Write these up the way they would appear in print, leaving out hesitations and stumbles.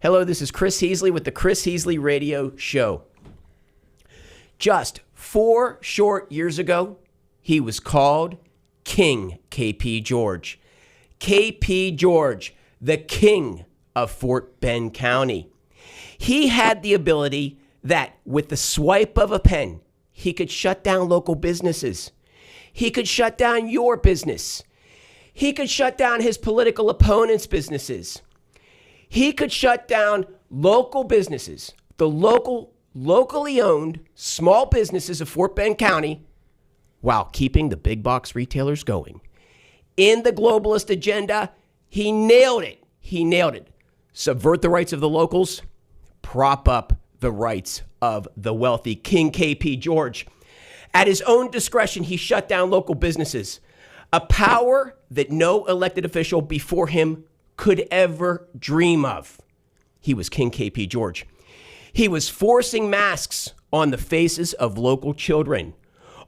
Hello, this is Chris Heasley with the Chris Heasley Radio Show. Just 4 short years ago, he was called King KP George. KP George, the king of Fort Bend County. He had the ability that with the swipe of a pen, he could shut down local businesses. He could shut down your business. He could shut down his political opponents' businesses. He could shut down local businesses, the locally owned small businesses of Fort Bend County, while keeping the big box retailers going. In the globalist agenda, he nailed it. He nailed it. Subvert the rights of the locals, prop up the rights of the wealthy. King KP George. At his own discretion, he shut down local businesses, a power that no elected official before him could ever dream of. He was King KP George. He was forcing masks on the faces of local children,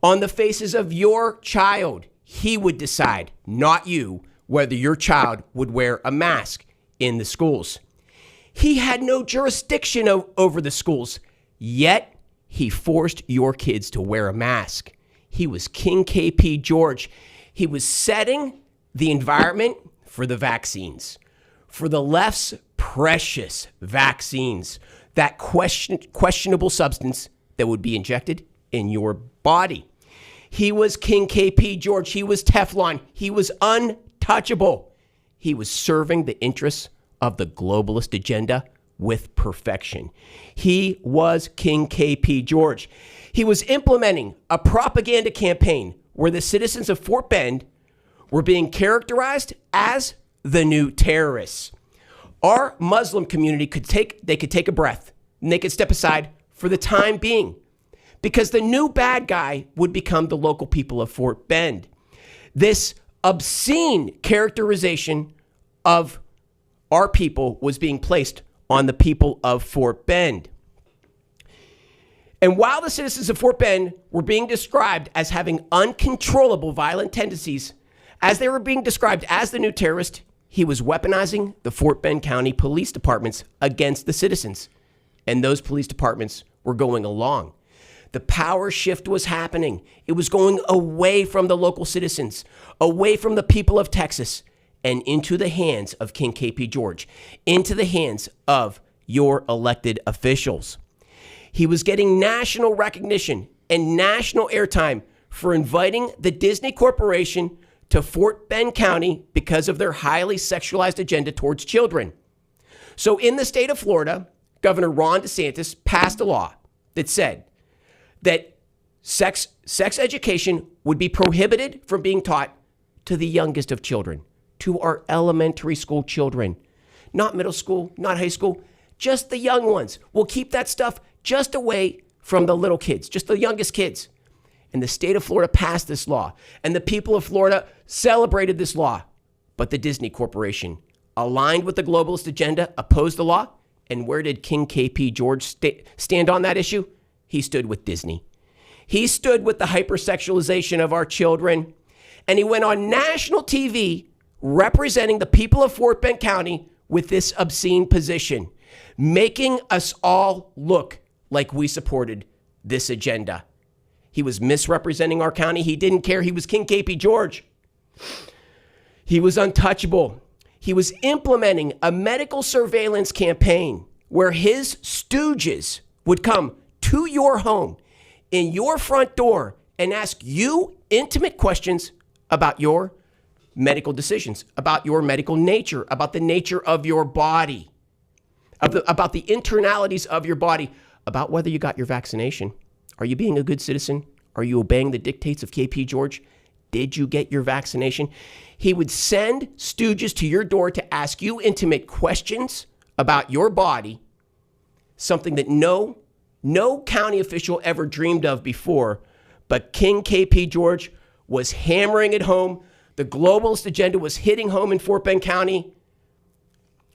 on the faces of your child. He would decide, not you, whether your child would wear a mask in the schools. He had no jurisdiction over the schools, yet he forced your kids to wear a mask. He was King KP George. He was setting the environment for the vaccines, for the left's precious vaccines, that questionable substance that would be injected in your body. He was King KP George. He was Teflon. He was untouchable. He was serving the interests of the globalist agenda with perfection. He was King KP George. He was implementing a propaganda campaign where the citizens of Fort Bend were being characterized as the new terrorists. Our Muslim community could take a breath and they could step aside for the time being, because the new bad guy would become the local people of Fort Bend. This obscene characterization of our people was being placed on the people of Fort Bend. And while the citizens of Fort Bend were being described as having uncontrollable violent tendencies, as they were being described as the new terrorist, he was weaponizing the Fort Bend County police departments against the citizens. And those police departments were going along. The power shift was happening. It was going away from the local citizens, away from the people of Texas, and into the hands of King KP George, into the hands of your elected officials. He was getting national recognition and national airtime for inviting the Disney Corporation to Fort Bend County because of their highly sexualized agenda towards children. So in the state of Florida, Governor Ron DeSantis passed a law that said that sex education would be prohibited from being taught to the youngest of children, to our elementary school children, not middle school, not high school, just the young ones. We'll keep that stuff just away from the little kids, just the youngest kids. And the state of Florida passed this law, and the people of Florida celebrated this law. But the Disney Corporation, aligned with the globalist agenda, opposed the law. And where did King KP George stand on that issue? He stood with Disney. He stood with the hypersexualization of our children. And he went on national TV representing the people of Fort Bend County with this obscene position, making us all look like we supported this agenda. He was misrepresenting our county. He didn't care. He was King KP George. He was untouchable. He was implementing a medical surveillance campaign where his stooges would come to your home, in your front door, and ask you intimate questions about your medical decisions, about your medical nature, about the nature of your body, about the internalities of your body, about whether you got your vaccination. Are you being a good citizen? Are you obeying the dictates of KP George? Did you get your vaccination? He would send stooges to your door to ask you intimate questions about your body, something that no county official ever dreamed of before. But King KP George was hammering it home. The globalist agenda was hitting home in Fort Bend County.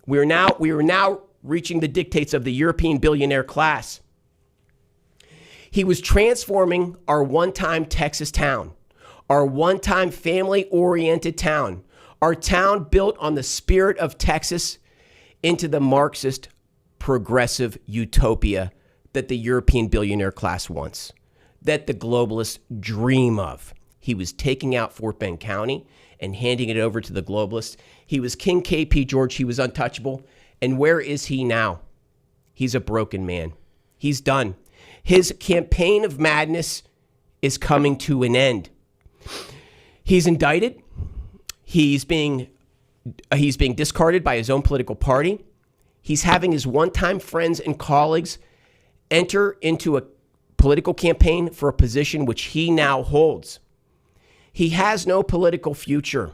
We are now reaching the dictates of the European billionaire class. He was transforming our one-time Texas town, our one-time family-oriented town, our town built on the spirit of Texas, into the Marxist progressive utopia that the European billionaire class wants, that the globalists dream of. He was taking out Fort Bend County and handing it over to the globalists. He was King KP George. He was untouchable. And where is he now? He's a broken man. He's done. His campaign of madness is coming to an end. He's indicted. He's being discarded by his own political party. He's having his one-time friends and colleagues enter into a political campaign for a position which he now holds. He has no political future.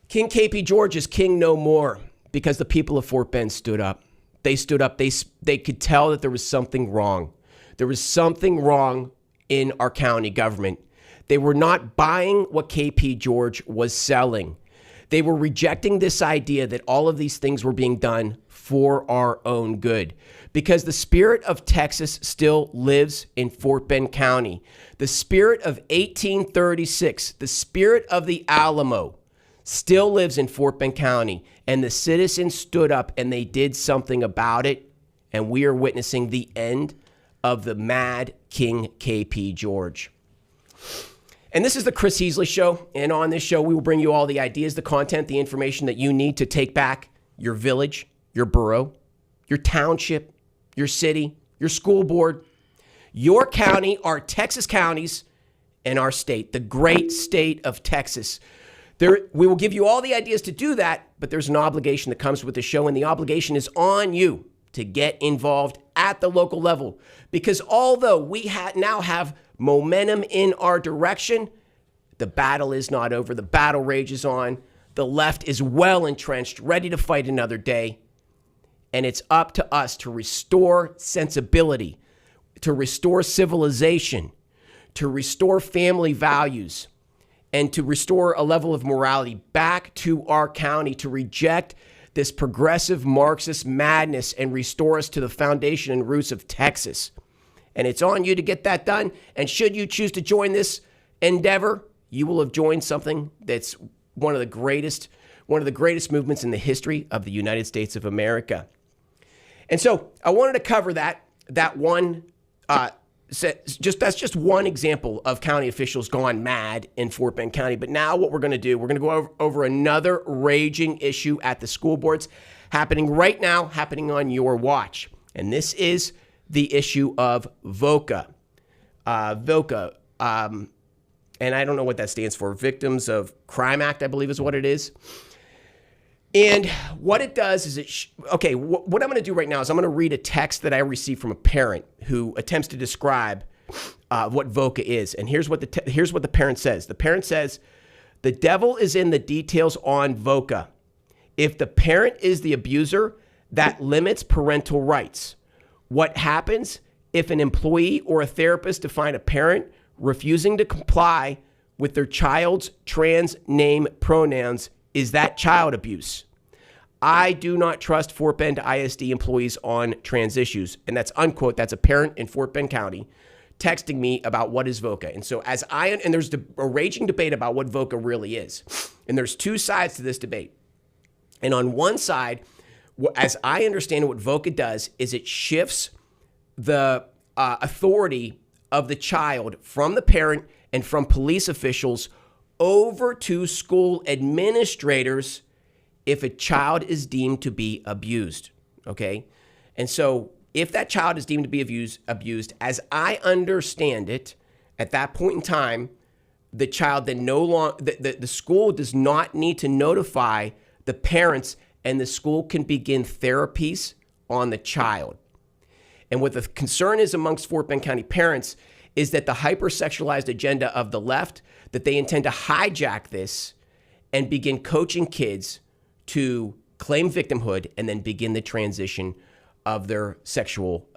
King KP George is king no more because the people of Fort Bend stood up. They stood up. They could tell that there was something wrong. There was something wrong in our county government. They were not buying what KP George was selling. They were rejecting this idea that all of these things were being done for our own good, because the spirit of Texas still lives in Fort Bend County. The spirit of 1836, the spirit of the Alamo, still lives in Fort Bend County, and the citizens stood up and they did something about it, and we are witnessing the end of the mad King KP George. And this is the Chris Heasley Show, and on this show we will bring you all the ideas, the content, the information that you need to take back your village, your borough, your township, your city, your school board, your county, our Texas counties, and our state, the great state of Texas. We will give you all the ideas to do that, but there's an obligation that comes with the show, and the obligation is on you to get involved at the local level. Because although we now have momentum in our direction, the battle is not over. The battle rages on. The left is well entrenched, ready to fight another day. And it's up to us to restore sensibility, to restore civilization, to restore family values, and to restore a level of morality back to our county, to reject this progressive Marxist madness and restore us to the foundation and roots of Texas. And it's on you to get that done. And should you choose to join this endeavor, you will have joined something that's one of the greatest movements in the history of the United States of America. And so I wanted to cover that one. That's just one example of county officials gone mad in Fort Bend County. But now what we're going to do, we're going to go over another raging issue at the school boards happening right now, happening on your watch. And this is the issue of VOCA. VOCA, and I don't know what that stands for. Victims of Crime Act, I believe is what it is. And what it does is what I'm going to do right now is I'm going to read a text that I received from a parent who attempts to describe what VOCA is. And here's what the parent says. The parent says, "The devil is in the details on VOCA. If the parent is the abuser, that limits parental rights. What happens if an employee or a therapist define a parent refusing to comply with their child's trans name pronouns? Is that child abuse? I do not trust Fort Bend ISD employees on trans issues." And that's unquote. That's a parent in Fort Bend County texting me about what is VOCA. And so and there's a raging debate about what VOCA really is. And there's two sides to this debate. And on one side, as I understand it, what VOCA does is it shifts the authority of the child from the parent and from police officials over to school administrators if a child is deemed to be abused, okay? And so if that child is deemed to be abused, as I understand it, at that point in time, the child then the school does not need to notify the parents, and the school can begin therapies on the child. And what the concern is amongst Fort Bend County parents is that the hypersexualized agenda of the left, that they intend to hijack this and begin coaching kids to claim victimhood and then begin the transition of their sexual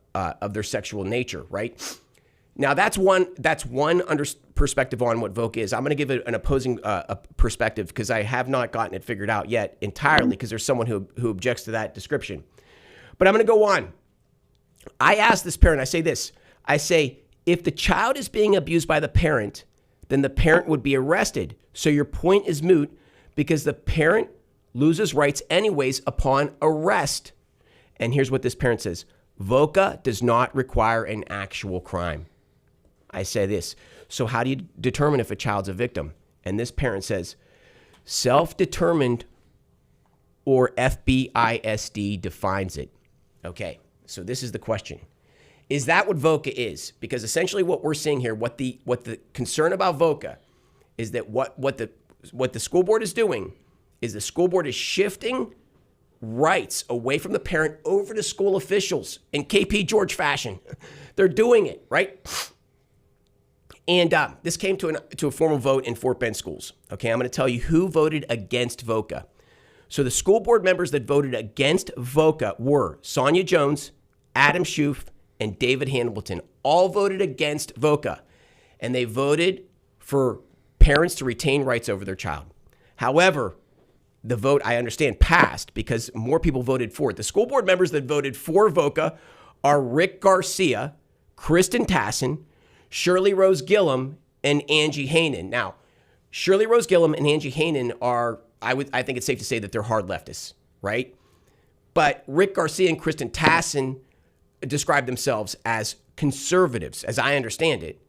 nature, right? Now that's one perspective on what VOCA is. I'm going to give it an opposing perspective because I have not gotten it figured out yet entirely, because there's someone who objects to that description. But I'm going to go on. I ask this parent, I say, if the child is being abused by the parent, then the parent would be arrested. So your point is moot because the parent loses rights anyways upon arrest. And here's what this parent says. VOCA does not require an actual crime. I say this. So how do you determine if a child's a victim? And this parent says, self-determined or FBISD defines it. Okay, so this is the question. Is that what VOCA is? Because essentially what we're seeing here, what the concern about VOCA is that what the school board is doing is the school board is shifting rights away from the parent over to school officials in KP George fashion. They're doing it, right? And this came to a formal vote in Fort Bend schools. Okay, I'm going to tell you who voted against VOCA. So the school board members that voted against VOCA were Sonia Jones, Adam Schoof, and David Hamilton. All voted against VOCA. And they voted for parents to retain rights over their child. However, the vote, I understand, passed because more people voted for it. The school board members that voted for VOCA are Rick Garcia, Kristen Tassin, Shirley Rose Gillum, and Angie Hainan. Now, Shirley Rose Gillum and Angie Hainan are, I think it's safe to say that they're hard leftists, right? But Rick Garcia and Kristen Tassin describe themselves as conservatives, as I understand it.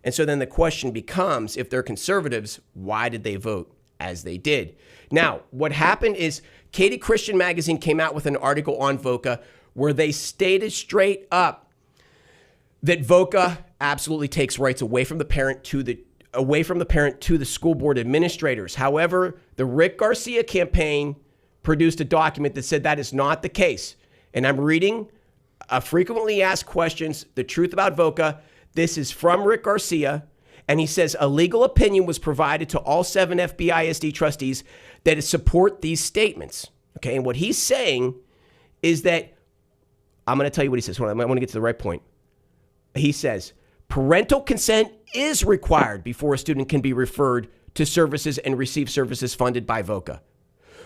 And so then the question becomes, if they're conservatives, why did they vote as they did? Now, what happened is Katie Christian Magazine came out with an article on VOCA where they stated straight up that VOCA absolutely takes rights away from the parent to the school board administrators. However, the Rick Garcia campaign produced a document that said that is not the case. And I'm reading frequently asked questions, the truth about VOCA. This is from Rick Garcia. And he says a legal opinion was provided to all 7 FBISD trustees that support these statements. Okay, and what he's saying is that, I'm going to tell you what he says. Hold on, I want to get to the right point. He says, parental consent is required before a student can be referred to services and receive services funded by VOCA.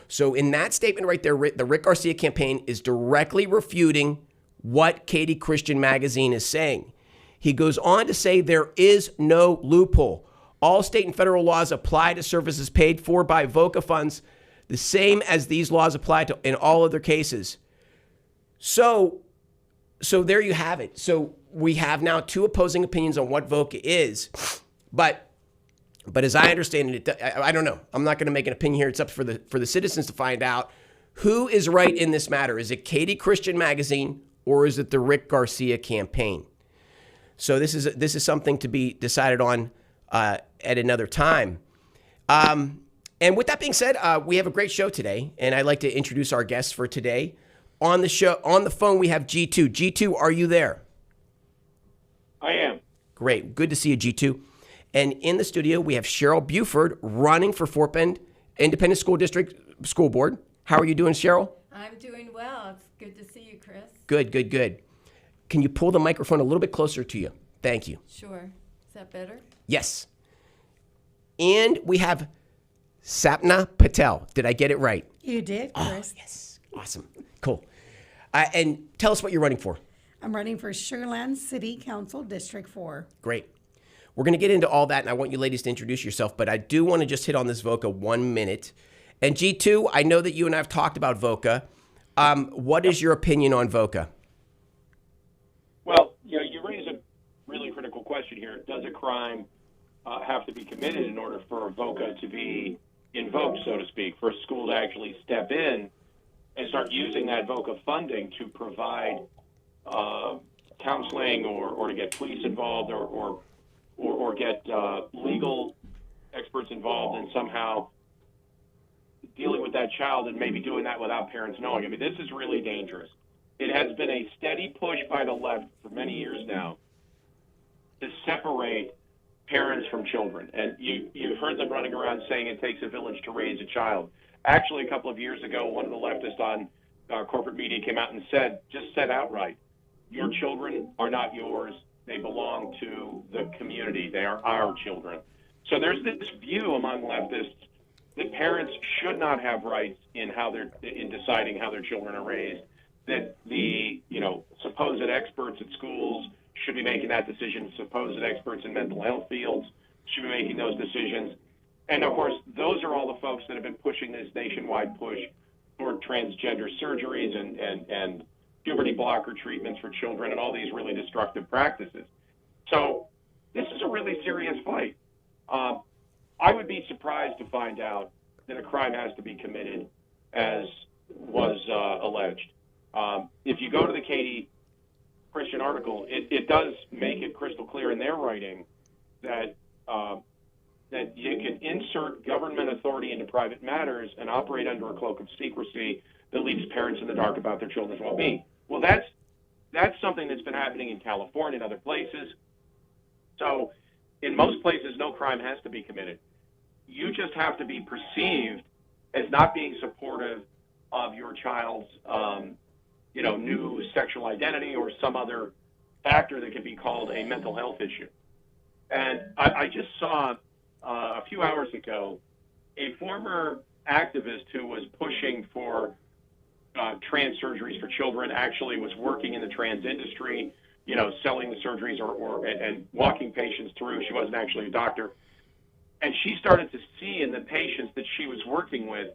So in that statement right there, the Rick Garcia campaign is directly refuting what Katie Christian Magazine is saying. He goes on to say there is no loophole. All state and federal laws apply to services paid for by VOCA funds, the same as these laws apply to in all other cases. So there you have it. So we have now 2 opposing opinions on what VOCA is, but as I understand it, I don't know. I'm not going to make an opinion here. It's up for the citizens to find out who is right in this matter. Is it Katie Christian Magazine or is it the Rick Garcia campaign? So this is something to be decided on at another time. And with that being said, we have a great show today, and I'd like to introduce our guests for today. On the show, on the phone, we have G2. G2, are you there? I am. Great. Good to see you, G2. And in the studio, we have Cheryl Buford running for Fort Bend Independent School District School Board. How are you doing, Cheryl? I'm doing well. It's good to see you, Chris. Good, good, good. Can you pull the microphone a little bit closer to you? Thank you. Sure. Is that better? Yes. And we have Sapna Patel. Did I get it right? You did, Chris. Oh, yes. Awesome. Cool. And tell us what you're running for. I'm running for Sugarland City Council District 4. Great. We're going to get into all that, and I want you ladies to introduce yourself, but I do want to just hit on this VOCA 1 minute. And G2, I know that you and I have talked about VOCA. What is your opinion on VOCA? Well, you raise a really critical question here. Does a crime have to be committed in order for VOCA to be invoked, so to speak, for a school to actually step in and start using that VOCA funding to provide counseling or to get police involved or get legal experts involved in somehow dealing with that child and maybe doing that without parents knowing? I mean, this is really dangerous. It has been a steady push by the left for many years now to separate parents from children. And you've heard them running around saying it takes a village to raise a child. Actually, a couple of years ago, one of the leftists on corporate media came out and just said outright, your children are not yours. They belong to the community. They are our children. So there's this view among leftists that parents should not have rights in deciding how their children are raised, that the supposed experts at schools should be making that decision, supposed experts in mental health fields should be making those decisions. And of course, those are all the folks that have been pushing this nationwide push for transgender surgeries and puberty blocker treatments for children and all these really destructive practices. So this is a really serious fight. I would be surprised to find out that a crime has to be committed, as was alleged. If you go to the Katie Christian article, it does make it crystal clear in their writing that that you can insert government authority into private matters and operate under a cloak of secrecy that leaves parents in the dark about their children's well-being. Well, that's something that's been happening in California and other places. So in most places, no crime has to be committed. You just have to be perceived as not being supportive of your child's, new sexual identity or some other factor that could be called a mental health issue. And I just saw a few hours ago a former activist who was pushing for trans surgeries for children, actually was working in the trans industry, selling the surgeries and walking patients through. She wasn't actually a doctor. And she started to see in the patients that she was working with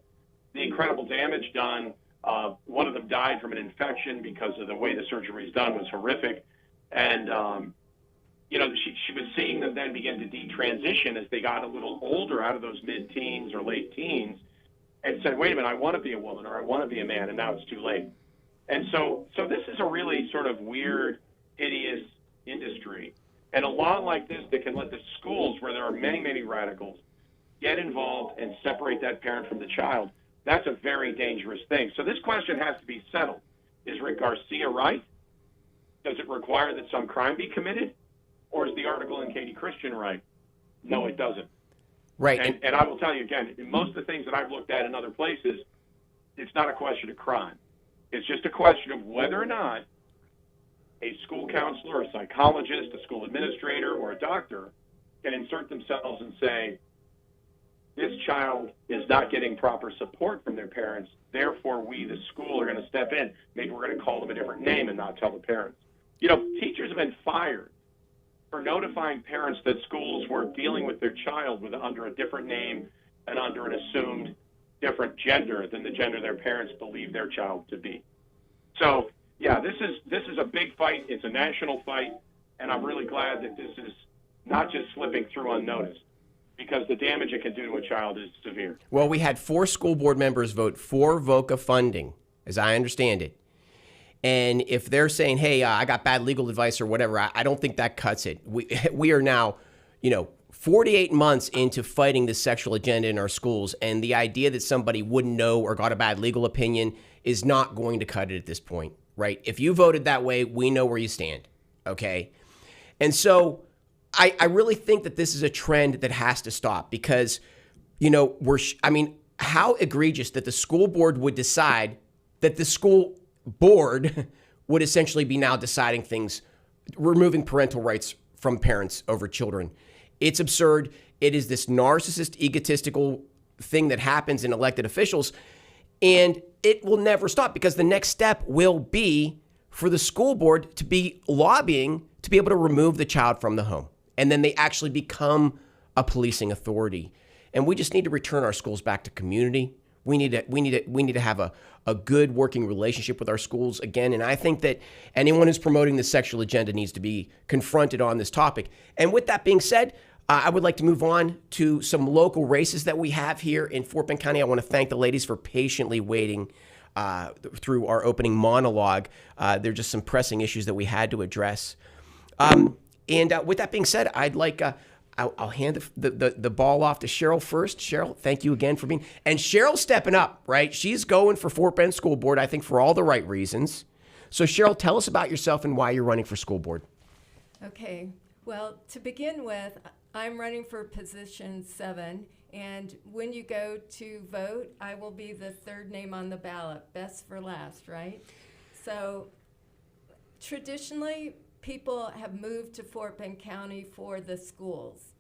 the incredible damage done. One of them died from an infection because of the way the surgery was done was horrific. And, she was seeing them then begin to detransition as they got a little older, out of those mid-teens or late teens, and said, wait a minute, I want to be a woman or I want to be a man, and now it's too late. And so this is a really sort of weird, hideous industry. And a law like this that can let the schools, where there are many, many radicals, get involved and separate that parent from the child, that's a very dangerous thing. So this question has to be settled. Is Rick Garcia right? Does it require that some crime be committed? Or is the article in Katie Christian right? No, it doesn't. Right. And I will tell you again, in most of the things that I've looked at in other places, it's not a question of crime. It's just a question of whether or not a school counselor, a psychologist, a school administrator, or a doctor can insert themselves and say, this child is not getting proper support from their parents, therefore we, the school, are going to step in. Maybe we're going to call them a different name and not tell the parents. Teachers have been fired for notifying parents that schools were dealing with their child under a different name and under an assumed different gender than the gender their parents believe their child to be. So, yeah, this is a big fight. It's a national fight, and I'm really glad that this is not just slipping through unnoticed, because the damage it can do to a child is severe. Well, we had 4 school board members vote for VOCA funding, as I understand it. And if they're saying, hey, I got bad legal advice or whatever, I don't think that cuts it. We are now, 48 months into fighting the sexual agenda in our schools, and the idea that somebody wouldn't know or got a bad legal opinion is not going to cut it at this point, right? If you voted that way, we know where you stand, okay? And so I really think that this is a trend that has to stop because, how egregious that the school board would decide that the school board would essentially be now deciding things, removing parental rights from parents over children. It's absurd. It is this narcissist, egotistical thing that happens in elected officials, and it will never stop because the next step will be for the school board to be lobbying to be able to remove the child from the home. And then they actually become a policing authority. And we just need to return our schools back to community. We need to have a good working relationship with our schools again. And I think that anyone who's promoting the sexual agenda needs to be confronted on this topic. And with that being said, I would like to move on to some local races that we have here in Fort Bend County. I want to thank the ladies for patiently waiting through our opening monologue. There are just some pressing issues that we had to address. And with that being said, I'd like... I'll hand the ball off to Cheryl first. Cheryl, thank you again for being... And Cheryl's stepping up, right? She's going for Fort Bend School Board, I think, for all the right reasons. So, Cheryl, tell us about yourself and why you're running for school board. Okay. Well, to begin with, I'm running for position 7. And when you go to vote, I will be the 3rd name on the ballot. Best for last, right? So, traditionally... people have moved to Fort Bend County for the schools.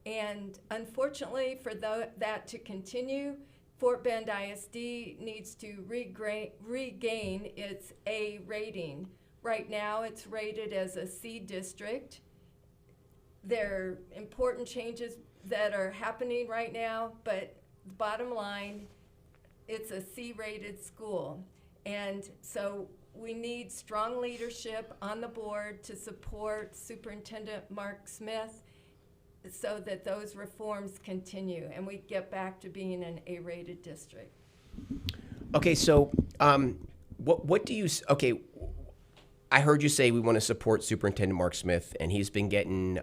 And unfortunately, for that to continue, Fort Bend ISD needs to regain its A rating. Right now, it's rated as a C district. There are important changes that are happening right now, but the bottom line, it's a C-rated school. And so we need strong leadership on the board to support Superintendent Mark Smith so that those reforms continue and we get back to being an A-rated district. Okay, so what do you? Okay, I heard you say we want to support Superintendent Mark Smith, and he's been getting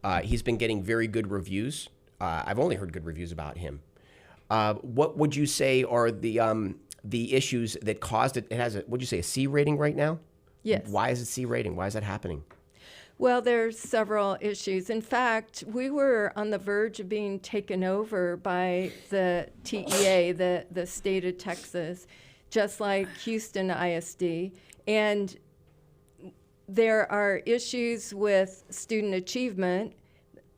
very good reviews. I've only heard good reviews about him. What would you say are the issues that caused it? It has would you say a C rating right now? Yes. Why is it C rating? Why is that happening? Well, there's several issues. In fact, we were on the verge of being taken over by the TEA, the state of Texas, just like Houston ISD. And there are issues with student achievement.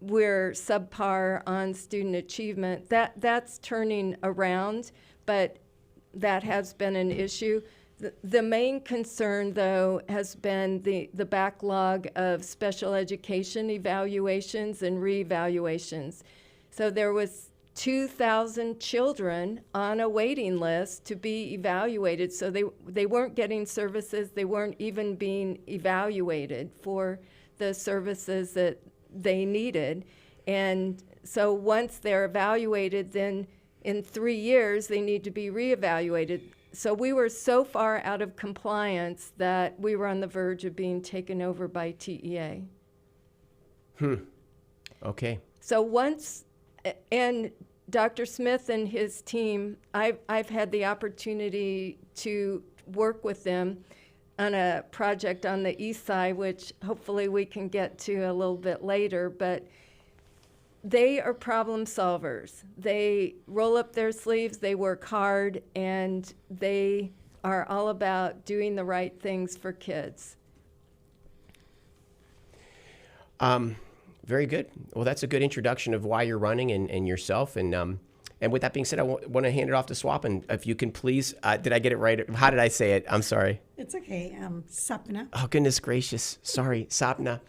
We're subpar on student achievement. That's turning around, but that has been an issue. The main concern, though, has been the backlog of special education evaluations and reevaluations. So there was 2,000 children on a waiting list to be evaluated. So they weren't getting services. They weren't even being evaluated for the services that they needed. And so once they're evaluated, then in 3 years, they need to be reevaluated. So we were so far out of compliance that we were on the verge of being taken over by TEA. Okay. So once, and Dr. Smith and his team, I've had the opportunity to work with them on a project on the east side, which hopefully we can get to a little bit later, but they are problem solvers. They roll up their sleeves, they work hard, and they are all about doing the right things for kids. Very good. Well, that's a good introduction of why you're running and yourself. And with that being said, I want to hand it off to Swap. And if you can please, did I get it right? How did I say it? I'm sorry. It's okay. Sapna. Oh, goodness gracious. Sorry, Sapna.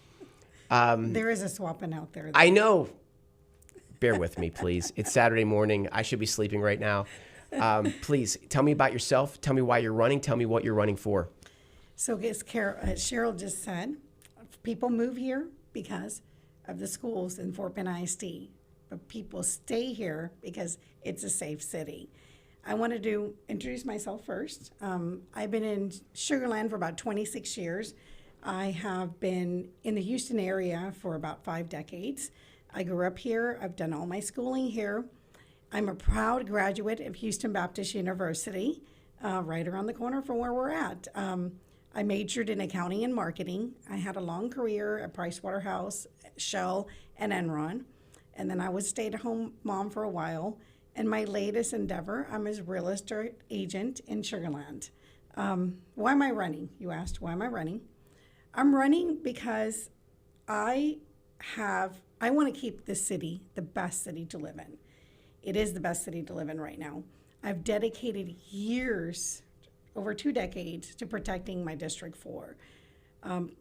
There is a Swappin out there. I know. Bear with me, please. It's Saturday morning. I should be sleeping right now. Please, tell me about yourself. Tell me why you're running. Tell me what you're running for. So as Cheryl just said, people move here because of the schools in Fort Bend ISD. But people stay here because it's a safe city. I wanted to introduce myself first. I've been in Sugar Land for about 26 years. I have been in the Houston area for about 5 decades. I grew up here. I've done all my schooling here. I'm a proud graduate of Houston Baptist University, right around the corner from where we're at. I majored in accounting and marketing. I had a long career at Pricewaterhouse, Shell, and Enron. And then I was a stay-at-home mom for a while. And my latest endeavor, I'm a real estate agent in Sugar Land. Why am I running? You asked, why am I running? I'm running because I want to keep this city the best city to live in. It is the best city to live in right now. I've dedicated years, over 2 decades, to protecting my District 4.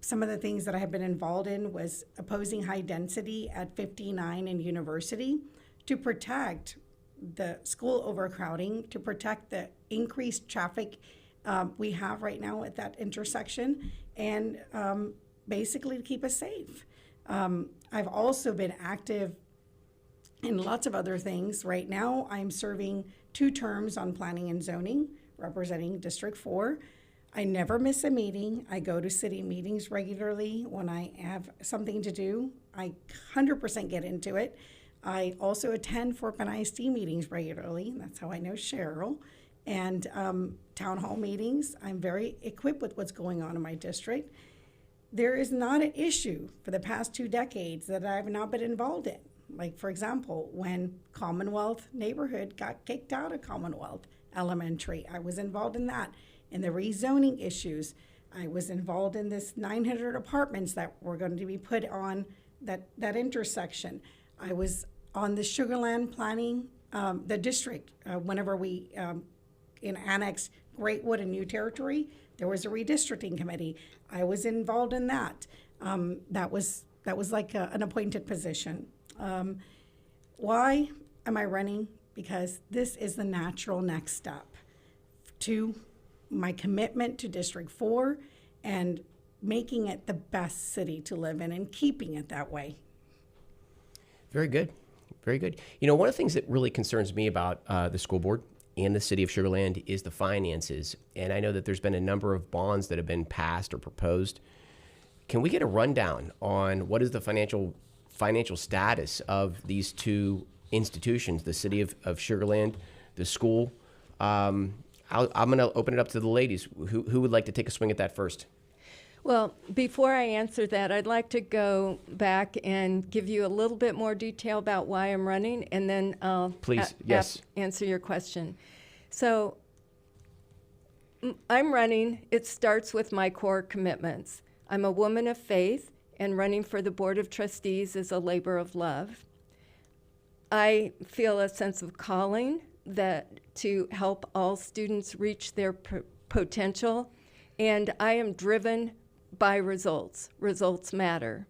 Some of the things that I have been involved in was opposing high density at 59 and University to protect the school overcrowding, to protect the increased traffic we have right now at that intersection, and basically to keep us safe. I've also been active in lots of other things. Right now, I'm serving 2 terms on planning and zoning, representing District 4. I never miss a meeting. I go to city meetings regularly when I have something to do. I 100% get into it. I also attend Fort Bend ISD meetings regularly. That's how I know Cheryl. And town hall meetings. I'm very equipped with what's going on in my district. There is not an issue for the past 2 decades that I've not been involved in. Like, for example, when Commonwealth neighborhood got kicked out of Commonwealth Elementary, I was involved in that. In the rezoning issues, I was involved in this 900 apartments that were going to be put on that intersection. I was on the Sugar Land planning, the district, whenever we annexed Greatwood and New Territory, there was a redistricting committee. I was involved in that. That was like an appointed position. Why am I running? Because this is the natural next step to my commitment to District 4 and making it the best city to live in and keeping it that way. Very good. Very good. You know, one of the things that really concerns me about the school board and the city of Sugar Land is the finances. And I know that there's been a number of bonds that have been passed or proposed. Can we get a rundown on what is the financial status of these two institutions, the city of Sugar Land, the school? I'm going to open it up to the ladies. Who would like to take a swing at that first? Well, before I answer that, I'd like to go back and give you a little bit more detail about why I'm running, and then I'll answer your question. So I'm running. It starts with my core commitments. I'm a woman of faith, and running for the Board of Trustees is a labor of love. I feel a sense of calling that to help all students reach their potential, and I am driven by results. Results matter.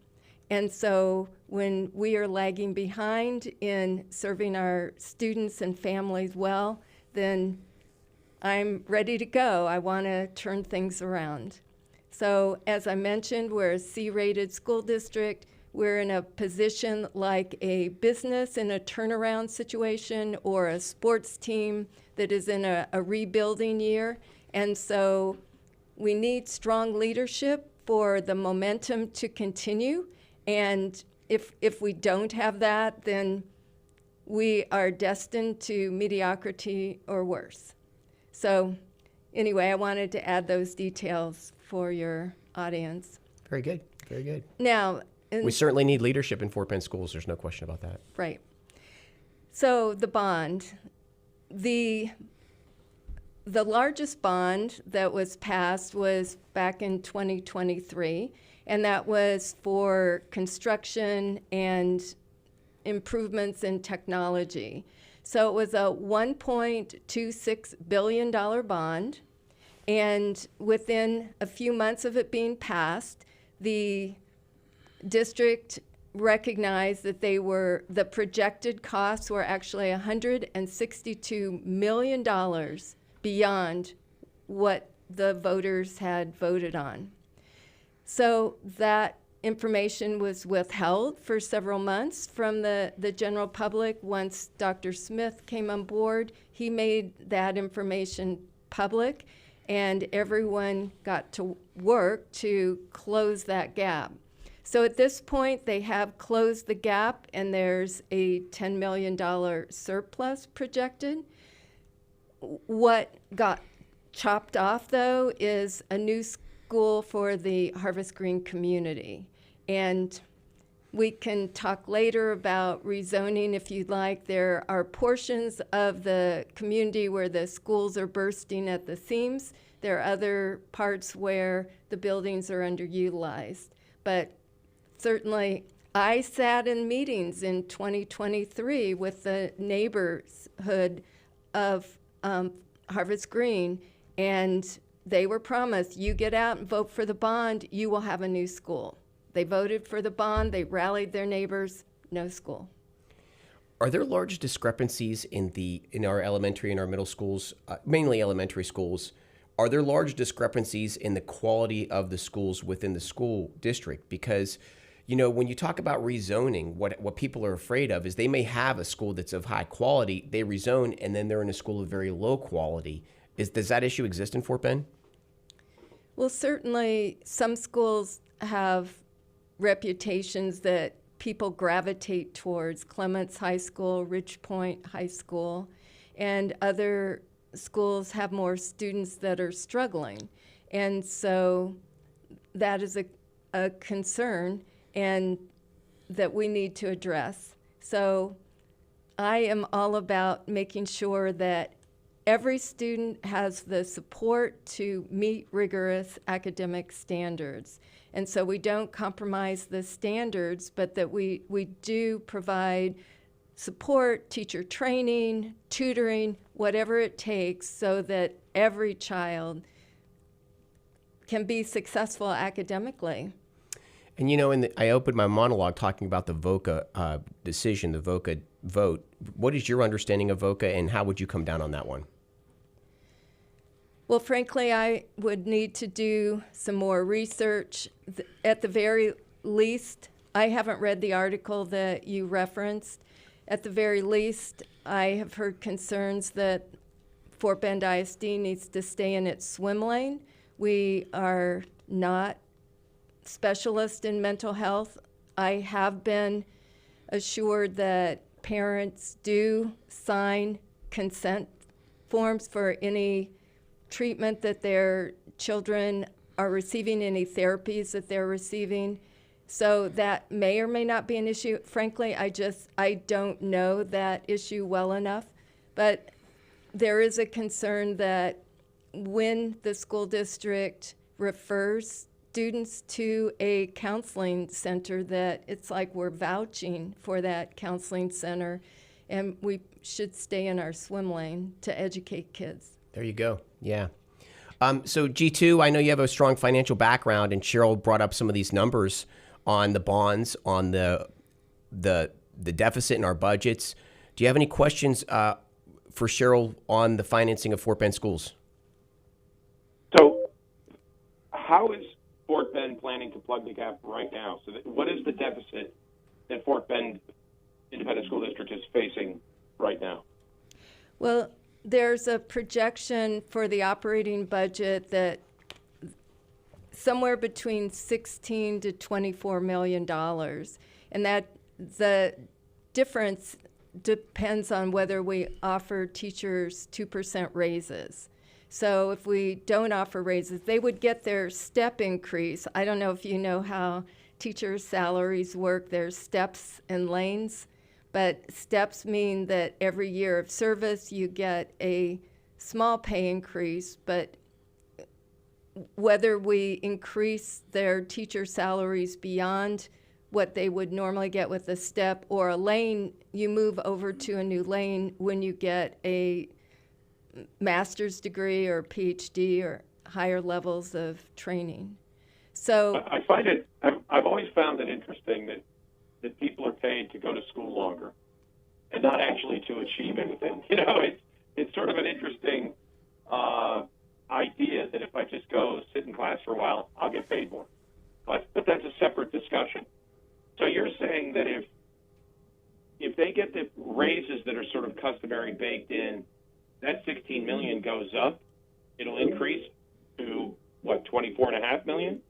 And so when we are lagging behind in serving our students and families well, then I'm ready to go. I want to turn things around. So as I mentioned, we're a C-rated school district. We're in a position like a business in a turnaround situation or a sports team that is in a rebuilding year. And so we need strong leadership for the momentum to continue. And if we don't have that, then we are destined to mediocrity or worse. So anyway, I wanted to add those details for your audience. Very good. Very good. Now, we certainly need leadership in Fort Bend schools. There's no question about that. Right. So the bond, the largest bond that was passed was back in 2023, and that was for construction and improvements in technology. So it was a $1.26 billion bond, and within a few months of it being passed, the district recognized that the projected costs were actually $162 million beyond what the voters had voted on. So that information was withheld for several months from the general public. Once Dr. Smith came on board, he made that information public, and everyone got to work to close that gap. So at this point, they have closed the gap, and there's a $10 million surplus projected. What got chopped off, though, is a new school for the Harvest Green community. And we can talk later about rezoning if you'd like. There are portions of the community where the schools are bursting at the seams. There are other parts where the buildings are underutilized. But certainly, I sat in meetings in 2023 with the neighborhood of Harvest Green, and they were promised, you get out and vote for the bond, you will have a new school. They voted for the bond, they rallied their neighbors, no school. Are there large discrepancies in our elementary and our middle schools, mainly elementary schools? Are there large discrepancies in the quality of the schools within the school district? Because, you know, when you talk about rezoning, what people are afraid of is they may have a school that's of high quality, they rezone, and then they're in a school of very low quality. Does that issue exist in Fort Bend? Well, certainly some schools have reputations that people gravitate towards. Clements High School, Ridge Point High School, and other schools have more students that are struggling. And so that is a concern and that we need to address. So I am all about making sure that every student has the support to meet rigorous academic standards. And so we don't compromise the standards, but that we do provide support, teacher training, tutoring, whatever it takes so that every child can be successful academically. And you know, I opened my monologue talking about the VOCA decision, the VOCA vote. What is your understanding of VOCA, and how would you come down on that one? Well, frankly, I would need to do some more research. At the very least, I haven't read the article that you referenced. At the very least, I have heard concerns that Fort Bend ISD needs to stay in its swim lane. We are not specialists in mental health. I have been assured that parents do sign consent forms for any treatment that their children are receiving, any therapies that they're receiving. So that may or may not be an issue. Frankly, I don't know that issue well enough. But there is a concern that when the school district refers students to a counseling center, that it's like we're vouching for that counseling center, and we should stay in our swim lane to educate kids. There you go. Yeah. So G2, I know you have a strong financial background, and Cheryl brought up some of these numbers on the bonds, on the deficit in our budgets. Do you have any questions for Cheryl on the financing of Fort Bend schools? So how is Fort Bend planning to plug the gap right now? So what is the deficit that Fort Bend Independent School District is facing right now? Well, there's a projection for the operating budget that somewhere between $16 to $24 million, and that the difference depends on whether we offer teachers 2% raises. So if we don't offer raises, they would get their step increase. I don't know if you know how teachers' salaries work. There's steps and lanes, but steps mean that every year of service you get a small pay increase, but whether we increase their teacher salaries beyond what they would normally get with a step or a lane, you move over to a new lane when you get a master's degree or PhD or higher levels of training. So I find it, I've always found it interesting that people are paid to go to school longer and not actually to achieve anything. You know, it's sort of an interesting idea that if I just go sit in class for a while, I'll get paid more. But that's a separate discussion. So you're saying that if they get the raises that are sort of customary baked in, that $16 million goes up, it'll increase to what, $24.5 million?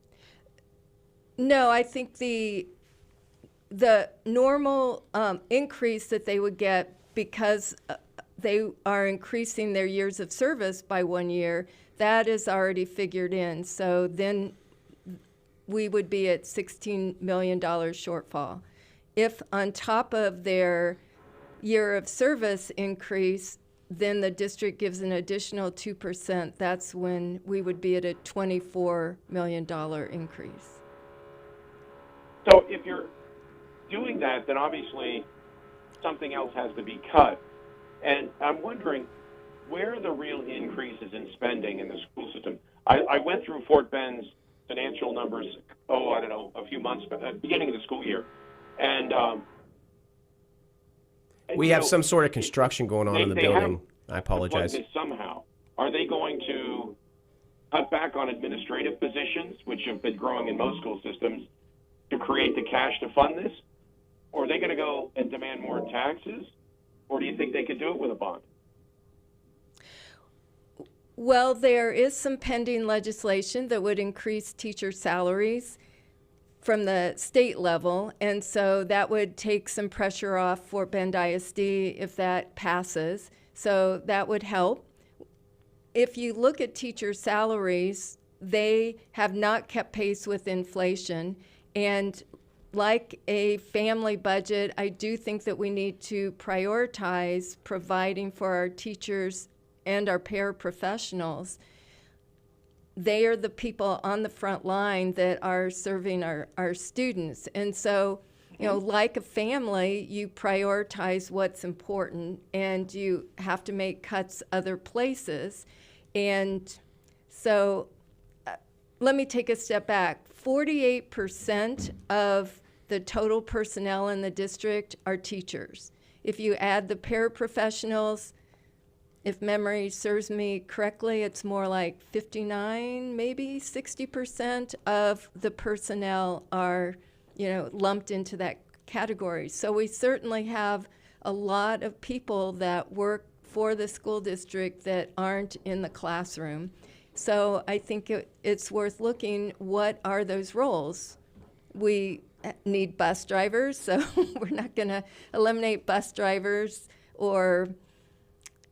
no, I think the normal increase that they would get because they are increasing their years of service by 1 year, that is already figured in. So then we would be at $16 million shortfall. If on top of their year of service increase, then the district gives an additional 2%, that's when we would be at a $24 million increase. So if you're doing that, then obviously something else has to be cut. And I'm wondering, where are the real increases in spending in the school system? I went through Fort Bend's financial numbers, I don't know, a few months, but at the beginning of the school year. And We have some sort of construction going on in the building. I to apologize. plug this somehow. Are they going to cut back on administrative positions, which have been growing in most school systems, to create the cash to fund this? Or are they going to go and demand more taxes? Or do you think they could do it with a bond? Well, there is some pending legislation that would increase teacher salaries from the state level, and so that would take some pressure off Fort Bend ISD if that passes. So that would help. If you look at teacher salaries, they have not kept pace with inflation, and like a family budget, I do think that we need to prioritize providing for our teachers and our paraprofessionals. They are the people on the front line that are serving our students. And so, you know, like a family, you prioritize what's important and you have to make cuts other places. And so let me take a step back. 48% of the total personnel in the district are teachers. If you add the paraprofessionals, if memory serves me correctly, it's more like 59, maybe 60% of the personnel are, lumped into that category. So we certainly have a lot of people that work for the school district that aren't in the classroom. So I think it's worth looking, what are those roles? We need bus drivers, so we're not going to eliminate bus drivers or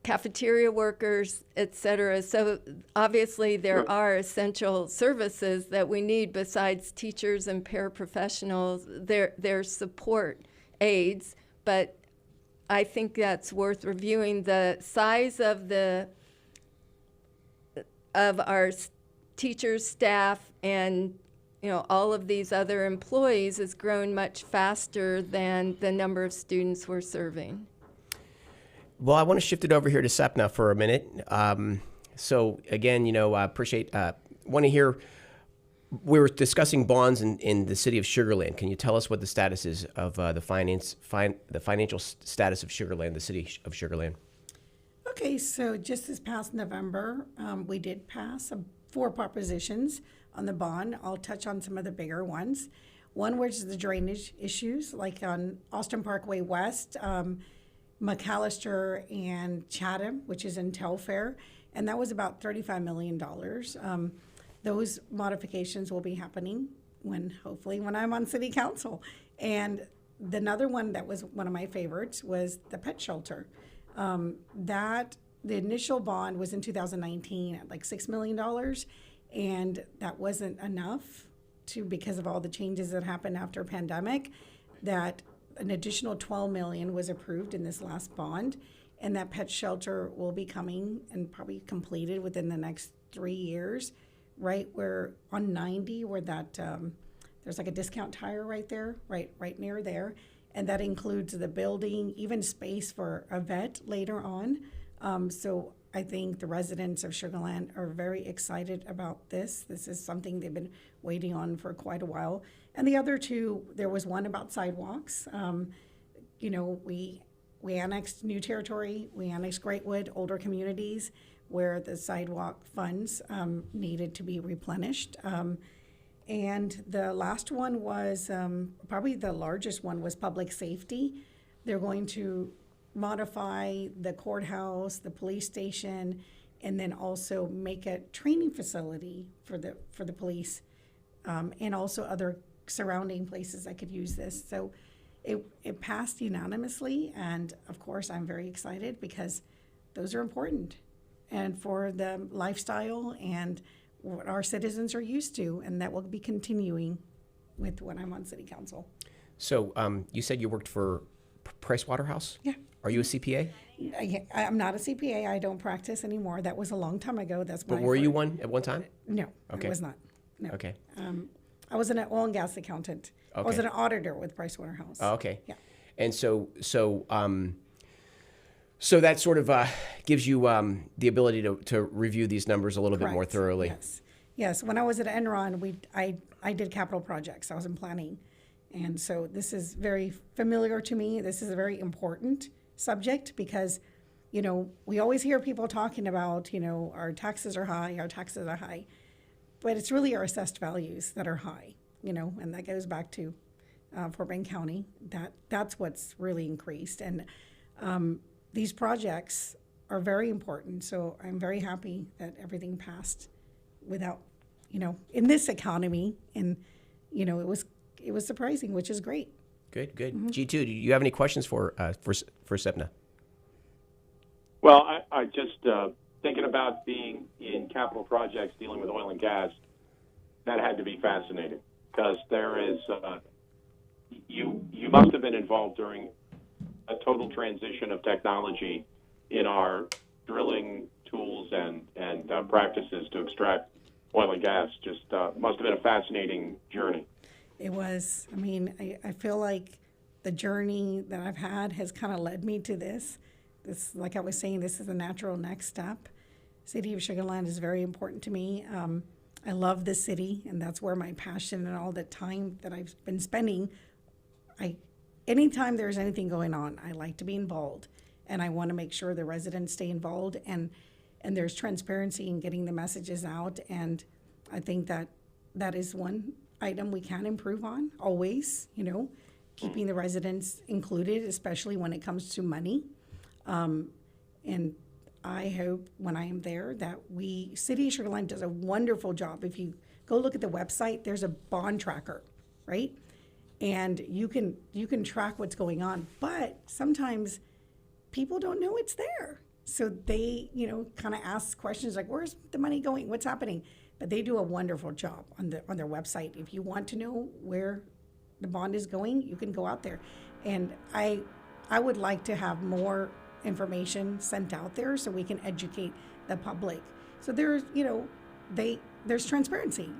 cafeteria workers, et cetera. So obviously there are essential services that we need besides teachers and paraprofessionals. There's support aides, but I think that's worth reviewing. The size of our teachers, staff, and all of these other employees has grown much faster than the number of students we're serving. Well, I want to shift it over here to SEPNA for a minute. So again, I appreciate, want to hear, we were discussing bonds in the city of Sugar Land. Can you tell us what the status is of the financial status of Sugar Land, the city of Sugar Land? Okay, so just this past November, we did pass 4 propositions on the bond. I'll touch on some of the bigger ones. One was the drainage issues, like on Austin Parkway West, McAllister and Chatham, which is in Telfair, and that was about $35 million. Those modifications will be happening hopefully when I'm on city council. And another one that was one of my favorites was the pet shelter. The initial bond was in 2019 at like $6 million, and that wasn't enough because of all the changes that happened after pandemic, that an additional $12 million was approved in this last bond, and that pet shelter will be coming and probably completed within the next 3 years, right where on 90, where that there's like a discount tire right there, right near there, and that includes the building, even space for a vet later on. So I think the residents of Sugar Land are very excited about this. This is something they've been waiting on for quite a while. And the other 2, there was one about sidewalks. We annexed new territory. We annexed Greatwood, older communities, where the sidewalk funds needed to be replenished. And the last one was, probably the largest one, was public safety. They're going to modify the courthouse, the police station, and then also make a training facility for the police, and also other surrounding places that could use this. So it passed unanimously, and of course I'm very excited because those are important and for the lifestyle and what our citizens are used to, and that will be continuing with when I'm on city council. So you said you worked for Pricewaterhouse? Yeah. Are you a CPA? I'm not a CPA. I don't practice anymore. That was a long time ago. That's But were you one at one time? No, Okay. I was not. No. Okay. I was an oil and gas accountant. I was Okay. an auditor with Pricewaterhouse. Oh, okay. Yeah. And so that sort of gives you the ability to review these numbers a little bit more Correct. thoroughly. Yes. When I was at Enron, I did capital projects. I was in planning. And so this is very familiar to me. This is a very important subject because, we always hear people talking about, our taxes are high. But it's really our assessed values that are high, and that goes back to Fort Bend County. That's what's really increased. And these projects are very important. So I'm very happy that everything passed without, in this economy. And, it was surprising, which is great. Good. G2, do you have any questions for SEPNA? Well, I just thinking about being in capital projects dealing with oil and gas, that had to be fascinating because there is you must have been involved during a total transition of technology in our drilling tools and practices to extract oil and gas. Just must have been a fascinating journey. It was. I feel like the journey that I've had has kind of led me to this. This, like I was saying, this is a natural next step. City of Sugar Land is very important to me. I love this city, and that's where my passion and all the time that I've been spending. Anytime there's anything going on, I like to be involved. and I want to make sure the residents stay involved and there's transparency in getting the messages out. And I think that is one item we can improve on always, keeping the residents included, especially when it comes to money. And I hope when I am there that City of Sugar Land does a wonderful job. If you go look at the website, there's a bond tracker, right? And you can track what's going on, but sometimes people don't know it's there. So they, kind of ask questions like, where's the money going? What's happening? But they do a wonderful job on their website. If you want to know where the bond is going, you can go out there. And I would like to have more information sent out there so we can educate the public. So there's, there's transparency.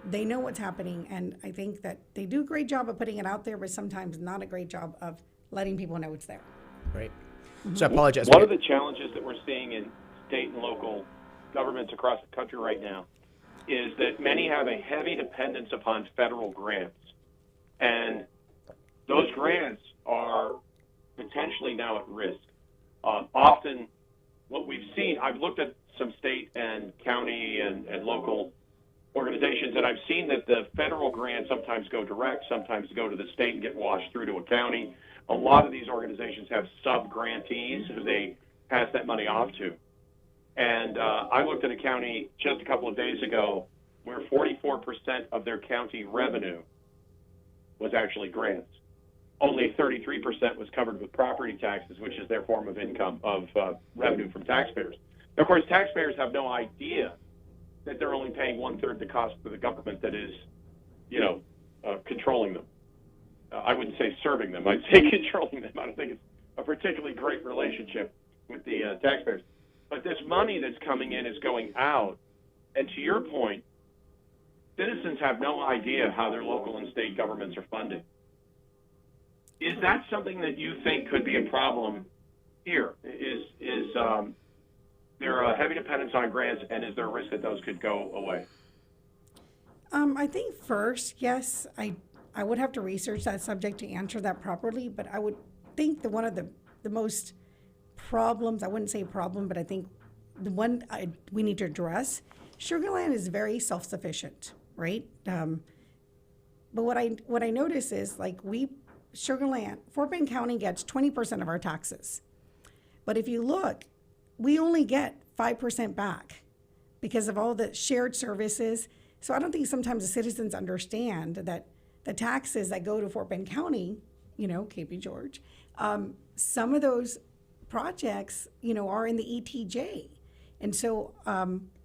They know what's happening, and I think that they do a great job of putting it out there, but sometimes not a great job of letting people know it's there. Right. So I apologize. One of the challenges that we're seeing in state and local governments across the country right now is that many have a heavy dependence upon federal grants. And those grants are potentially now at risk. Often what we've seen, I've looked at some state and county and local organizations, and I've seen that the federal grants sometimes go direct, sometimes go to the state and get washed through to a county. A lot of these organizations have sub-grantees who they pass that money off to. And I looked at a county just a couple of days ago where 44% of their county revenue was actually grants. Only 33% was covered with property taxes, which is their form of income, of revenue from taxpayers. Of course, taxpayers have no idea that they're only paying one-third the cost for the government that is, controlling them. I wouldn't say serving them. I'd say controlling them. I don't think it's a particularly great relationship with the taxpayers. But this money that's coming in is going out. And to your point, citizens have no idea how their local and state governments are funded. Is that something that you think could be a problem here? Is there a heavy dependence on grants, and is there a risk that those could go away? I think first, yes, I would have to research that subject to answer that properly, but I would think that one of the most problems, I wouldn't say problem, but I think the one we need to address, Sugar Land is very self-sufficient, right? But what I notice is Sugar Land, Fort Bend County gets 20% of our taxes. But if you look, we only get 5% back because of all the shared services. So I don't think sometimes the citizens understand that the taxes that go to Fort Bend County, KP George, some of those projects, are in the ETJ. And so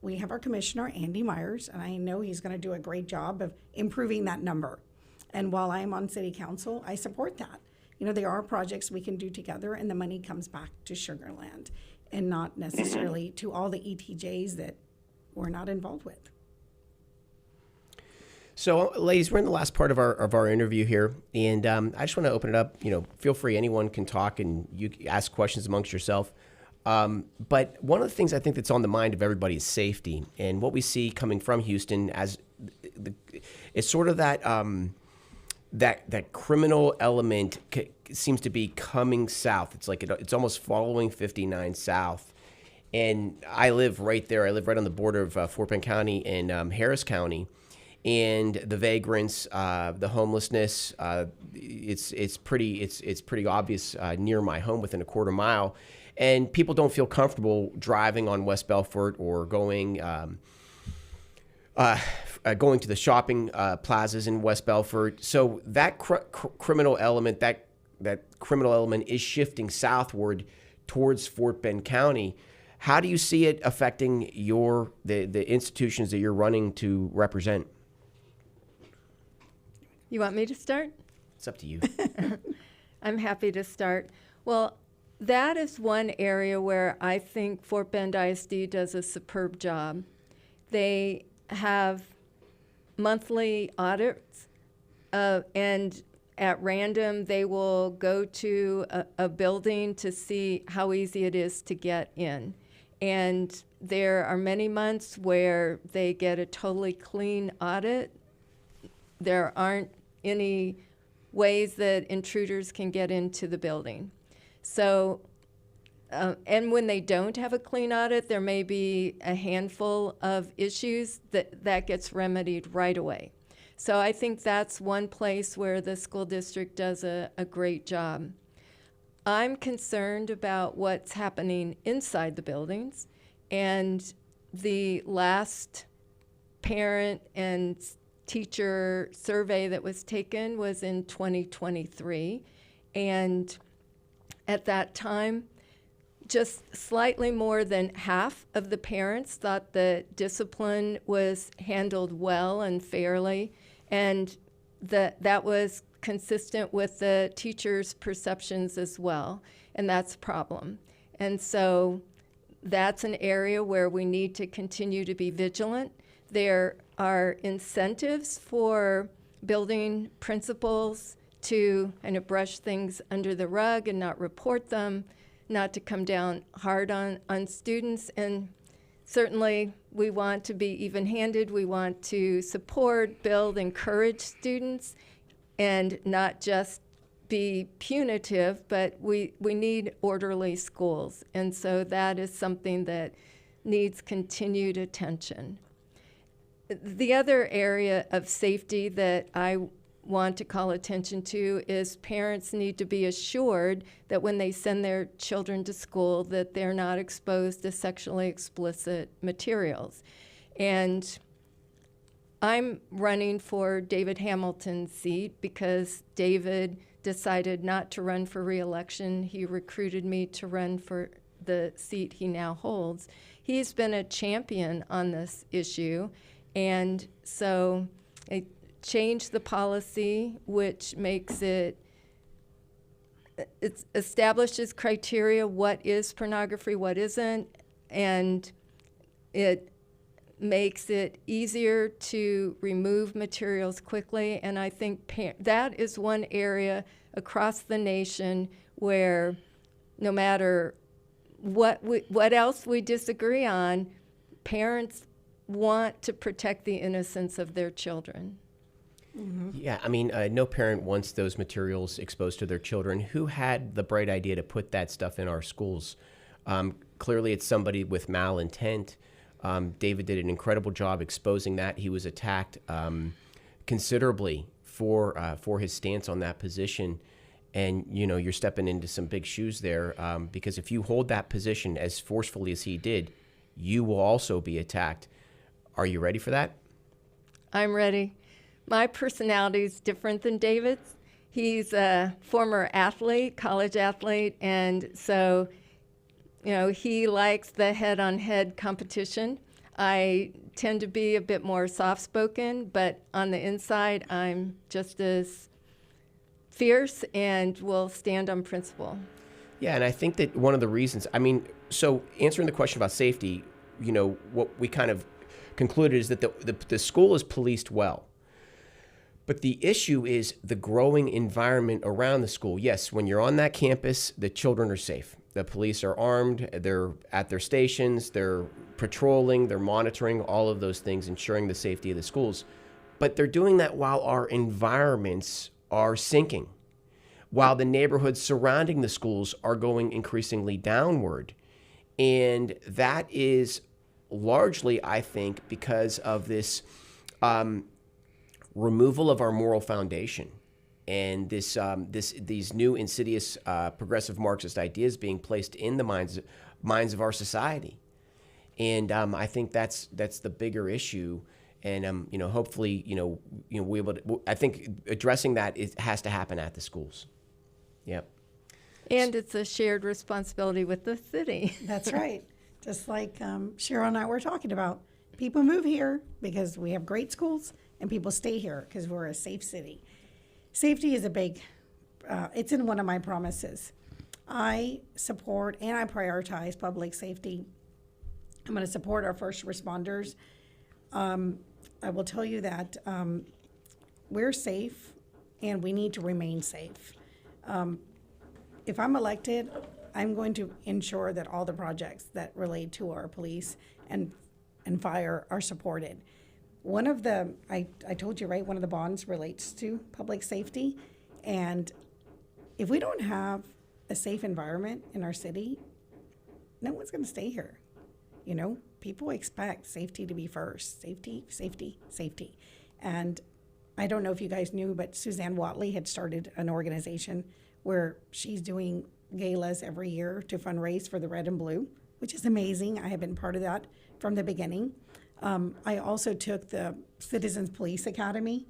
we have our commissioner, Andy Myers, and I know he's going to do a great job of improving that number. And while I'm on city council, I support that. There are projects we can do together, and the money comes back to Sugar Land and not necessarily to all the ETJs that we're not involved with. So, ladies, we're in the last part of our interview here, and I just want to open it up. Feel free, anyone can talk, and you ask questions amongst yourself. But one of the things I think that's on the mind of everybody is safety, and what we see coming from Houston as it's sort of that that criminal element seems to be coming south. It's like it's almost following 59 south. And I live right there. I live right on the border of Fort Bend County and Harris County. And the vagrants, the homelessness, it's pretty obvious near my home, within a quarter mile, and people don't feel comfortable driving on West Belfort or going to the shopping plazas in West Belfort. So that criminal element, that criminal element is shifting southward towards Fort Bend County. How do you see it affecting the institutions that you're running to represent? You want me to start? It's up to you. I'm happy to start. Well, that is one area where I think Fort Bend ISD does a superb job. They have monthly audits, and at random they will go to a building to see how easy it is to get in. And there are many months where they get a totally clean audit. There aren't any ways that intruders can get into the building. So, and when they don't have a clean audit, there may be a handful of issues that gets remedied right away. So I think that's one place where the school district does a great job. I'm concerned about what's happening inside the buildings, and the last parent and teacher survey that was taken was in 2023, and at that time, just slightly more than half of the parents thought that discipline was handled well and fairly, and that was consistent with the teachers' perceptions as well, and that's a problem. And so that's an area where we need to continue to be vigilant. There are incentives for building principals to kind of brush things under the rug and not report them, not to come down hard on students. And certainly we want to be even-handed. We want to support, build, encourage students, and not just be punitive, but we need orderly schools. And so that is something that needs continued attention. The other area of safety that I want to call attention to is parents need to be assured that when they send their children to school that they're not exposed to sexually explicit materials. And I'm running for David Hamilton's seat because David decided not to run for re-election. He recruited me to run for the seat he now holds. He's been a champion on this issue, and so I changed the policy, which makes it establishes criteria, what is pornography, what isn't, and it makes it easier to remove materials quickly. And I think that is one area across the nation where no matter what else we disagree on, parents want to protect the innocence of their children. Mm-hmm. Yeah, I mean, no parent wants those materials exposed to their children. Who had the bright idea to put that stuff in our schools? Clearly, it's somebody with malintent. David did an incredible job exposing that. He was attacked considerably for his stance on that position. And, you know, you're stepping into some big shoes there because if you hold that position as forcefully as he did, you will also be attacked. Are you ready for that? I'm ready. My personality is different than David's. He's a former athlete, college athlete, and so, you know, he likes the head-on-head competition. I tend to be a bit more soft-spoken, but on the inside, I'm just as fierce and will stand on principle. Yeah, and I think that one of the reasons, I mean, so answering the question about safety, you know, what we kind of concluded is that the school is policed well. But the issue is the growing environment around the school. Yes, when you're on that campus, the children are safe. The police are armed, they're at their stations, they're patrolling, they're monitoring, all of those things, ensuring the safety of the schools. But they're doing that while our environments are sinking, while the neighborhoods surrounding the schools are going increasingly downward. And that is largely, I think, because of this removal of our moral foundation and these new insidious progressive Marxist ideas being placed in the minds of our society. And I think that's the bigger issue. And you know, hopefully, we able to. I think addressing that has to happen at the schools. Yep. And it's a shared responsibility with the city. That's right. Just like Cheryl and I were talking about, people move here because we have great schools, and people stay here because we're a safe city. Safety is a big, it's in one of my promises. I support and I prioritize public safety. I'm going to support our first responders. I will tell you that we're safe and we need to remain safe. If I'm elected, I'm going to ensure that all the projects that relate to our police and fire are supported. One of the, I told you, right, one of the bonds relates to public safety. And if we don't have a safe environment in our city, no one's going to stay here. You know, people expect safety to be first. Safety, safety, safety. And I don't know if you guys knew, but Suzanne Watley had started an organization where she's doing galas every year to fundraise for the red and blue, which is amazing. I have been part of that from the beginning. I also took the Citizens Police Academy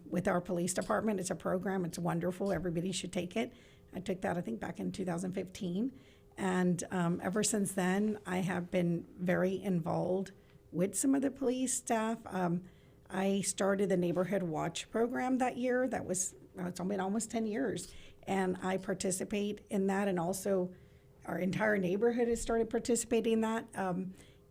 with our police department. It's a program. It's wonderful. Everybody should take it. I took that, I think, back in 2015. And ever since then, I have been very involved with some of the police staff. I started the Neighborhood Watch program that year. That was, it's been almost 10 years. And I participate in that. And also, our entire neighborhood has started participating in that.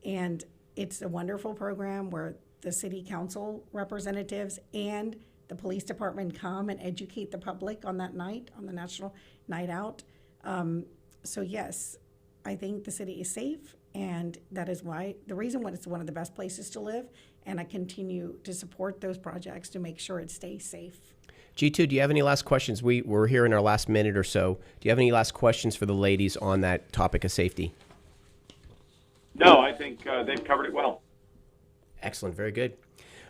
And it's a wonderful program where the city council representatives and the police department come and educate the public on that night, on the National Night Out. So yes, I think the city is safe, and that is why, the reason why it's one of the best places to live, and I continue to support those projects to make sure it stays safe. G2, do you have any last questions? We're here in our last minute or so. Do you have any last questions for the ladies on that topic of safety? No, I think they've covered it well. Excellent. Very good.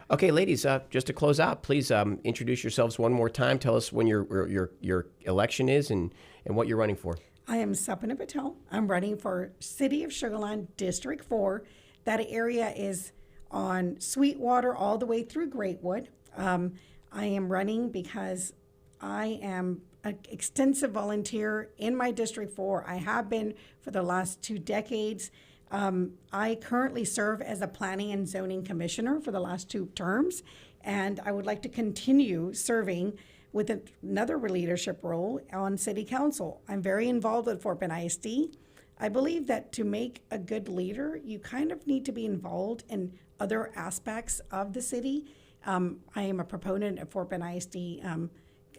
Okay, ladies, just to close out, please introduce yourselves one more time. Tell us when your election is and what you're running for. I am Sapna Patel. I'm running for City of Sugar Land, District 4. That area is on Sweetwater all the way through Greatwood. I am running because I am an extensive volunteer in my District 4. I have been for the last 2 decades. I currently serve as a Planning and Zoning Commissioner for the last 2 terms, and I would like to continue serving with another leadership role on City Council. I'm very involved with Fort Bend ISD. I believe that to make a good leader, you kind of need to be involved in other aspects of the city. I am a proponent of Fort Bend ISD,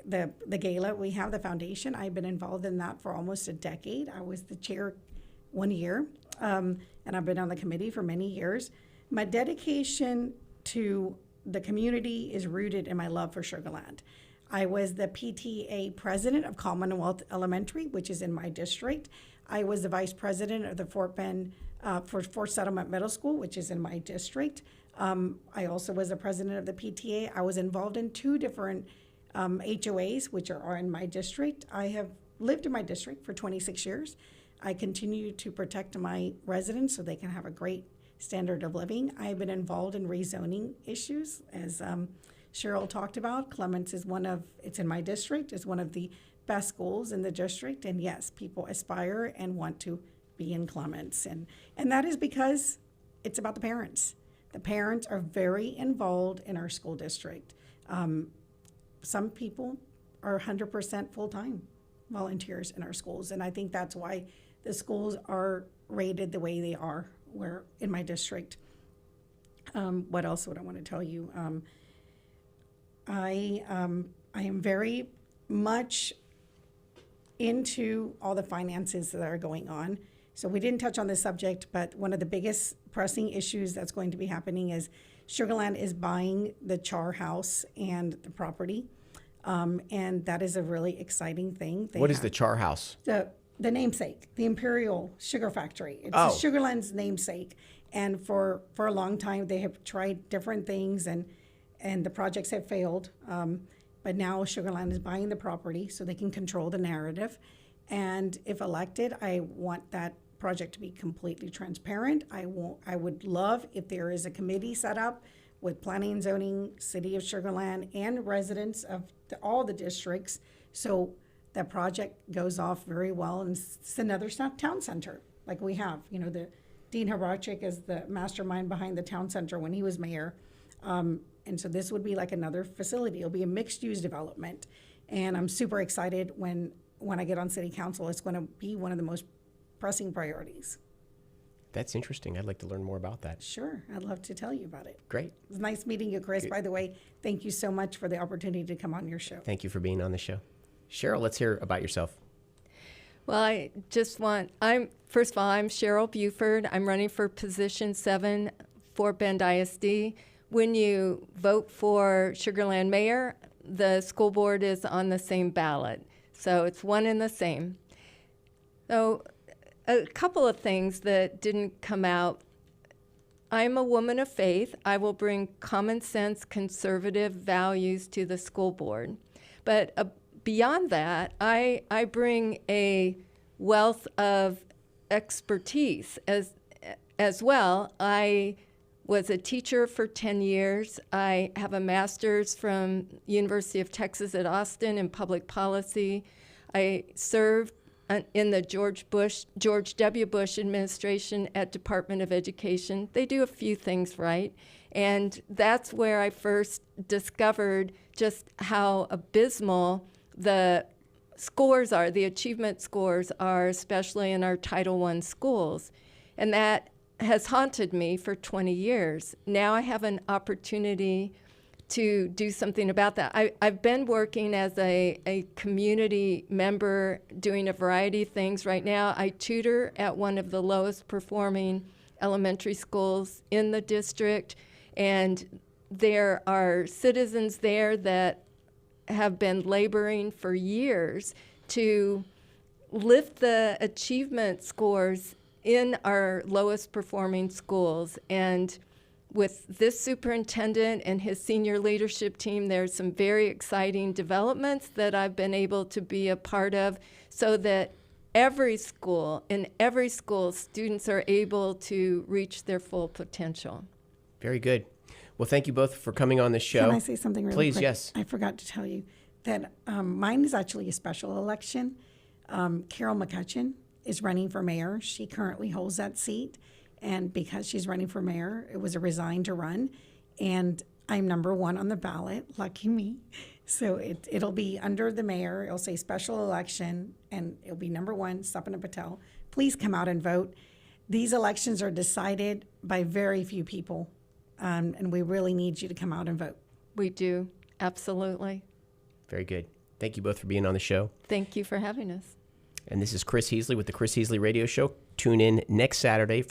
the gala. We have the foundation. I've been involved in that for almost a decade. I was the chair 1 year, and I've been on the committee for many years. My dedication to the community is rooted in my love for Sugar Land. I was the PTA president of Commonwealth Elementary, which is in my district. I was the vice president of the Fort Bend for Fort Settlement Middle School, which is in my district. I also was the president of the PTA. I was involved in 2 different HOAs, which are in my district. I have lived in my district for 26 years. I continue to protect my residents so they can have a great standard of living. I've been involved in rezoning issues, as Cheryl talked about. Clements is it's in my district, is one of the best schools in the district. And yes, people aspire and want to be in Clements. And that is because it's about the parents. The parents are very involved in our school district. Some people are 100% full-time volunteers in our schools. And I think that's why the schools are rated the way they are in my district. What else would I want to tell you? I am very much into all the finances that are going on. So we didn't touch on this subject, but one of the biggest pressing issues that's going to be happening is Sugar Land is buying the Char House and the property. And that is a really exciting thing. What is the Char House? The namesake, the Imperial Sugar Factory. It's Sugar Land's namesake. And for a long time, they have tried different things, and the projects have failed. But now Sugar Land is buying the property so they can control the narrative. And if elected, I want that project to be completely transparent. I would love if there is a committee set up with Planning and Zoning, City of Sugar Land, and residents of all the districts, so that project goes off very well, and it's another town center like we have. You know, the Dean Harachik is the mastermind behind the town center when he was mayor. And so this would be like another facility. It'll be a mixed-use development. And I'm super excited when I get on city council. It's going to be one of the most pressing priorities. That's interesting. I'd like to learn more about that. Sure. I'd love to tell you about it. Great. It was nice meeting you, Chris. Good. By the way, thank you so much for the opportunity to come on your show. Thank you for being on the show. Cheryl, let's hear about yourself. Well, first of all, I'm Cheryl Buford. I'm running for position 7, Fort Bend ISD. When you vote for Sugar Land mayor, the school board is on the same ballot. So it's one and the same. So, a couple of things that didn't come out. I'm a woman of faith. I will bring common sense, conservative values to the school board. But beyond that, I bring a wealth of expertise as well. I was a teacher for 10 years. I have a master's from University of Texas at Austin in public policy. I served in the George W. Bush administration at Department of Education. They do a few things right. And that's where I first discovered just how abysmal the scores are, the achievement scores are, especially in our Title I schools. And that has haunted me for 20 years. Now I have an opportunity to do something about that. I've been working as a community member, doing a variety of things. Right now, I tutor at one of the lowest performing elementary schools in the district, and there are citizens there that have been laboring for years to lift the achievement scores in our lowest performing schools. And with this superintendent and his senior leadership team, there's some very exciting developments that I've been able to be a part of so that in every school, students are able to reach their full potential. Very good. Well, thank you both for coming on the show. Can I say something really Please, quick? yes. I forgot to tell you that mine is actually a special election. Carol McCutcheon is running for mayor. She currently holds that seat. And because she's running for mayor, it was a resign to run. And I'm number 1 on the ballot. Lucky me. So it'll be under the mayor. It'll say special election, and it'll be number 1, Sapna Patel. Please come out and vote. These elections are decided by very few people, and we really need you to come out and vote. We do, absolutely. Very good. Thank you both for being on the show. Thank you for having us. And this is Chris Heasley with the Chris Heasley Radio Show. Tune in next Saturday